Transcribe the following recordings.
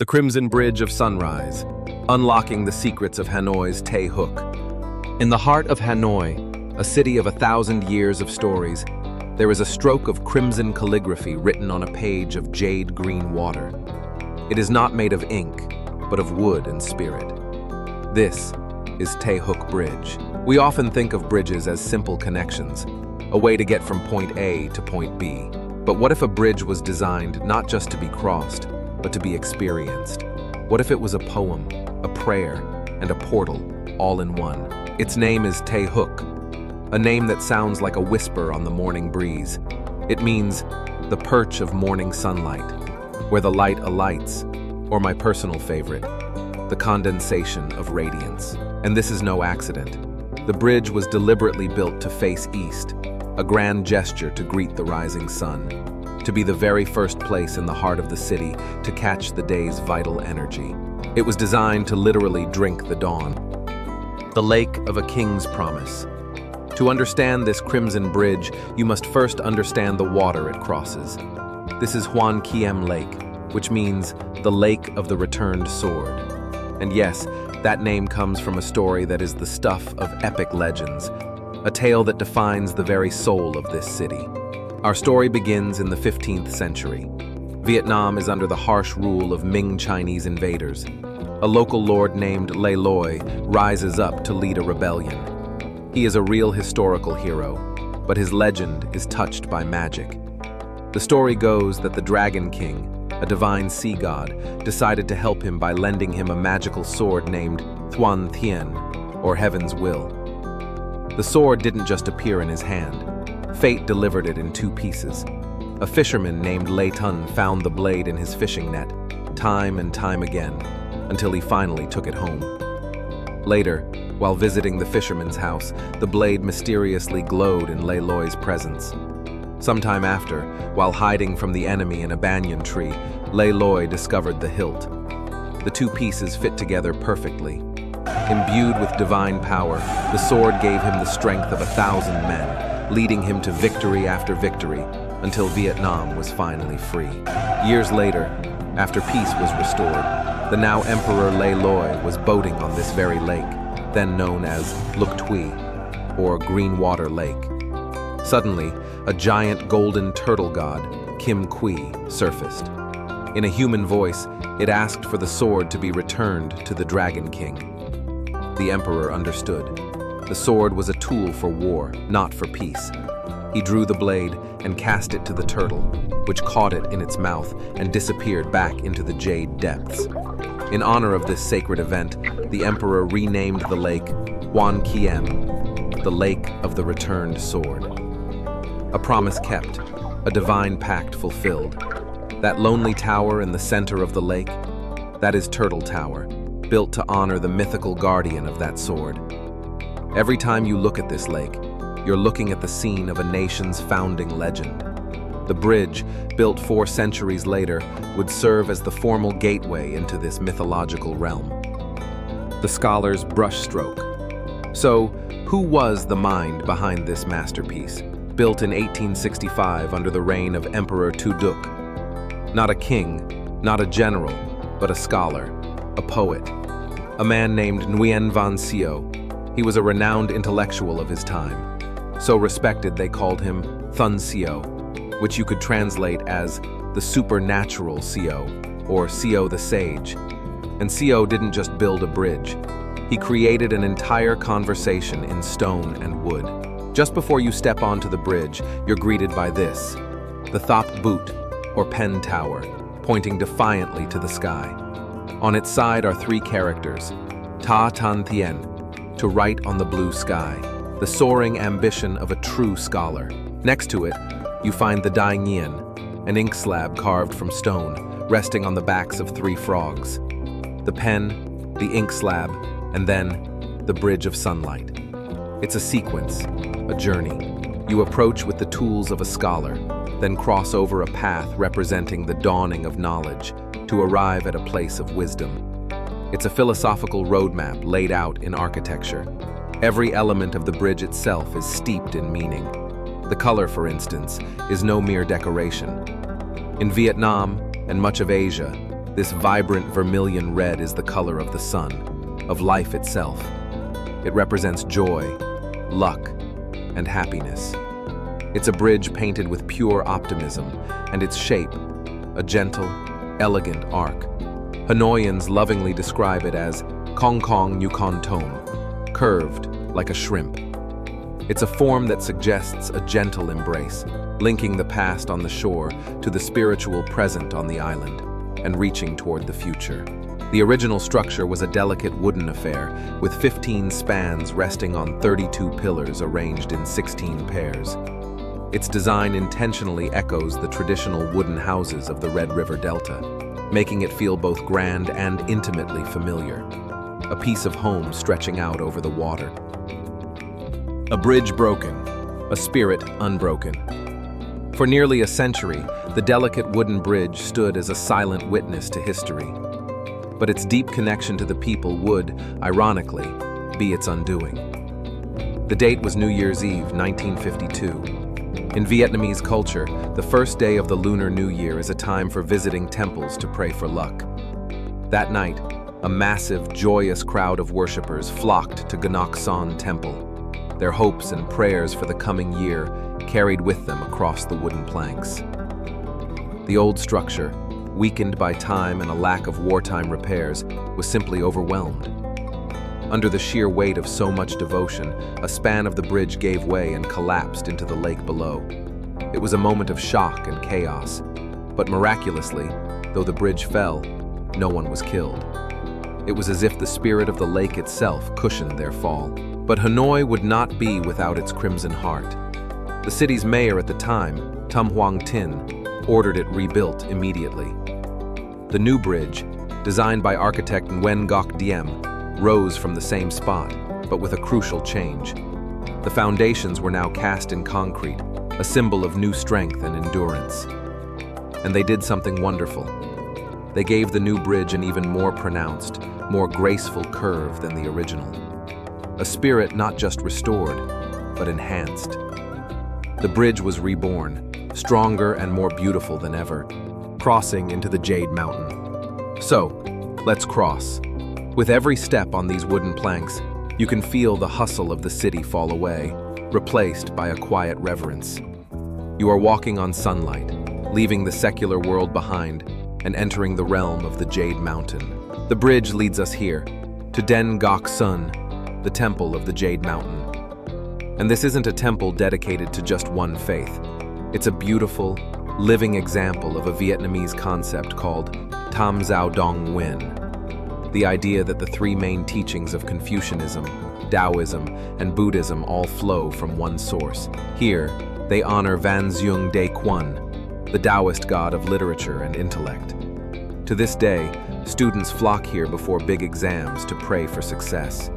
The Crimson Bridge of Sunrise, unlocking the secrets of Hanoi's Thê Húc. In the heart of Hanoi, a city of 1,000 years of stories, there is a stroke of crimson calligraphy written on a page of jade green water. It is not made of ink, but of wood and spirit. This is Thê Húc Bridge. We often think of bridges as simple connections, a way to get from point A to point B. But what if a bridge was designed not just to be crossed, but to be experienced? What if it was a poem, a prayer, and a portal, all in one? Its name is Thê Húc, a name that sounds like a whisper on the morning breeze. It means the perch of morning sunlight, where the light alights, or my personal favorite, the condensation of radiance. And this is no accident. The bridge was deliberately built to face east, a grand gesture to greet the rising sun, to be the very first place in the heart of the city to catch the day's vital energy. It was designed to literally drink the dawn. The lake of a king's promise. To understand this crimson bridge, you must first understand the water it crosses. This is Hoan Kiem Lake, which means the lake of the returned sword. And yes, that name comes from a story that is the stuff of epic legends, a tale that defines the very soul of this city. Our story begins in the 15th century. Vietnam is under the harsh rule of Ming Chinese invaders. A local lord named Lê Lợi rises up to lead a rebellion. He is a real historical hero, but his legend is touched by magic. The story goes that the Dragon King, a divine sea god, decided to help him by lending him a magical sword named Thuan Thien, or Heaven's Will. The sword didn't just appear in his hand. Fate delivered it in 2 pieces. A fisherman named Lê Tun found the blade in his fishing net, time and time again, until he finally took it home. Later, while visiting the fisherman's house, the blade mysteriously glowed in Lê Lợi presence. Sometime after, while hiding from the enemy in a banyan tree, Lê Lợi discovered the hilt. The 2 pieces fit together perfectly. Imbued with divine power, the sword gave him the strength of 1,000 men, leading him to victory after victory, until Vietnam was finally free. Years later, after peace was restored, the now Emperor Lê Lợi was boating on this very lake, then known as Luk Tui, or Green Water Lake. Suddenly, a giant golden turtle god, Kim Kui, surfaced. In a human voice, it asked for the sword to be returned to the Dragon King. The Emperor understood. The sword was a tool for war, not for peace. He drew the blade and cast it to the turtle, which caught it in its mouth and disappeared back into the jade depths. In honor of this sacred event, the Emperor renamed the lake Hoan Kiem, the Lake of the Returned Sword. A promise kept, a divine pact fulfilled. That lonely tower in the center of the lake, that is Turtle Tower, built to honor the mythical guardian of that sword. Every time you look at this lake, you're looking at the scene of a nation's founding legend. The bridge, built 4 centuries later, would serve as the formal gateway into this mythological realm. The scholar's brushstroke. So, who was the mind behind this masterpiece, built in 1865 under the reign of Emperor Tu Duc? Not a king, not a general, but a scholar, a poet, a man named Nguyen Van Sio. He was a renowned intellectual of his time. So respected they called him Thun Sio, which you could translate as the supernatural Sio, or Sio the Sage. And Sio didn't just build a bridge. He created an entire conversation in stone and wood. Just before you step onto the bridge, you're greeted by this, the Thop Boot, or Pen Tower, pointing defiantly to the sky. On its side are 3 characters, Ta Tan Thien, to write on the blue sky, the soaring ambition of a true scholar. Next to it, you find the Dai Nghian, an ink slab carved from stone, resting on the backs of 3 frogs. The pen, the ink slab, and then the bridge of sunlight. It's a sequence, a journey. You approach with the tools of a scholar, then cross over a path representing the dawning of knowledge to arrive at a place of wisdom. It's a philosophical roadmap laid out in architecture. Every element of the bridge itself is steeped in meaning. The color, for instance, is no mere decoration. In Vietnam and much of Asia, This vibrant vermilion red is the color of the sun, of life itself. It represents joy, luck, and happiness. It's a bridge painted with pure optimism, and its shape, a gentle, elegant arc. Hanoians lovingly describe it as Kong Kong New Con Tone, curved like a shrimp. It's a form that suggests a gentle embrace, linking the past on the shore to the spiritual present on the island, and reaching toward the future. The original structure was a delicate wooden affair, with 15 spans resting on 32 pillars arranged in 16 pairs. Its design intentionally echoes the traditional wooden houses of the Red River Delta, making it feel both grand and intimately familiar. A piece of home stretching out over the water. A bridge broken, a spirit unbroken. For nearly a century, the delicate wooden bridge stood as a silent witness to history. But its deep connection to the people would, ironically, be its undoing. The date was New Year's Eve, 1952. In Vietnamese culture, the first day of the Lunar New Year is a time for visiting temples to pray for luck. That night, a massive, joyous crowd of worshippers flocked to Ngọc Sơn Temple, their hopes and prayers for the coming year carried with them across the wooden planks. The old structure, weakened by time and a lack of wartime repairs, was simply overwhelmed. Under the sheer weight of so much devotion, a span of the bridge gave way and collapsed into the lake below. It was a moment of shock and chaos, but miraculously, though the bridge fell, no one was killed. It was as if the spirit of the lake itself cushioned their fall. But Hanoi would not be without its Crimson Heart. The city's mayor at the time, Tum Hoang Tin, ordered it rebuilt immediately. The new bridge, designed by architect Nguyen Ngoc Diem, rose from the same spot, but with a crucial change. The foundations were now cast in concrete, a symbol of new strength and endurance. And they did something wonderful. They gave the new bridge an even more pronounced, more graceful curve than the original. A spirit not just restored, but enhanced. The bridge was reborn, stronger and more beautiful than ever, crossing into the Jade Mountain. So, let's cross. With every step on these wooden planks, you can feel the hustle of the city fall away, replaced by a quiet reverence. You are walking on sunlight, leaving the secular world behind and entering the realm of the Jade Mountain. The bridge leads us here, to Den Ngoc Sơn, the temple of the Jade Mountain. And this isn't a temple dedicated to just one faith. It's a beautiful, living example of a Vietnamese concept called Tam Giao Dong Nguyen. The idea that the three main teachings of Confucianism, Taoism, and Buddhism all flow from one source. Here, they honor Van Dung De Quan, the Taoist god of literature and intellect. To this day, students flock here before big exams to pray for success.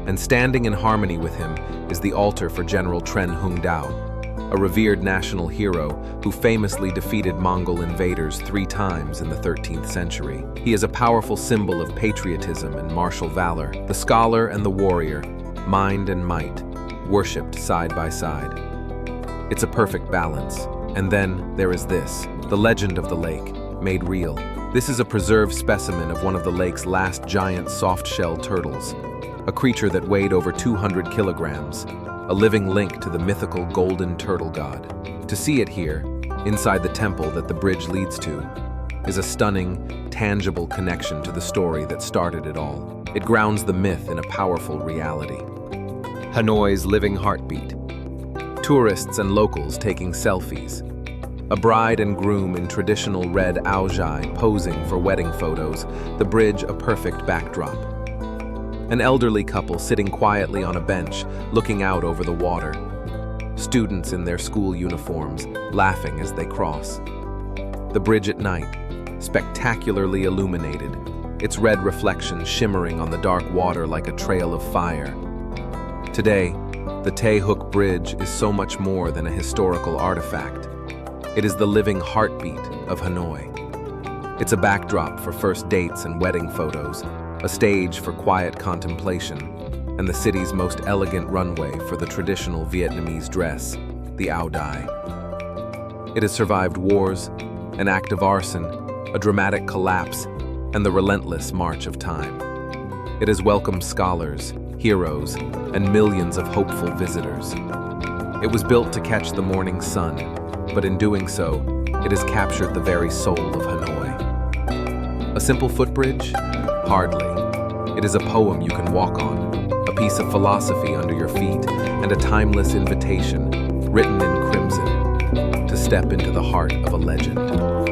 And standing in harmony with him is the altar for General Tren Hung Dao, a revered national hero who famously defeated Mongol invaders 3 times in the 13th century. He is a powerful symbol of patriotism and martial valor, the scholar and the warrior, mind and might, worshipped side by side. It's a perfect balance. And then there is this, the legend of the lake, made real. This is a preserved specimen of one of the lake's last giant soft-shell turtles, a creature that weighed over 200 kilograms, a living link to the mythical golden turtle god. To see it here, inside the temple that the bridge leads to, is a stunning, tangible connection to the story that started it all. It grounds the myth in a powerful reality. Hanoi's living heartbeat. Tourists and locals taking selfies. A bride and groom in traditional red ao dai posing for wedding photos, the bridge a perfect backdrop. An elderly couple sitting quietly on a bench, looking out over the water. Students in their school uniforms, laughing as they cross. The bridge at night, spectacularly illuminated, its red reflection shimmering on the dark water like a trail of fire. Today, the Thê Húc Bridge is so much more than a historical artifact. It is the living heartbeat of Hanoi. It's a backdrop for first dates and wedding photos, a stage for quiet contemplation, and the city's most elegant runway for the traditional Vietnamese dress, the ao dai. It has survived wars, an act of arson, a dramatic collapse, and the relentless march of time. It has welcomed scholars, heroes, and millions of hopeful visitors. It was built to catch the morning sun, but in doing so, it has captured the very soul of Hanoi. A simple footbridge? Hardly. It is a poem you can walk on, a piece of philosophy under your feet, and a timeless invitation, written in crimson, to step into the heart of a legend.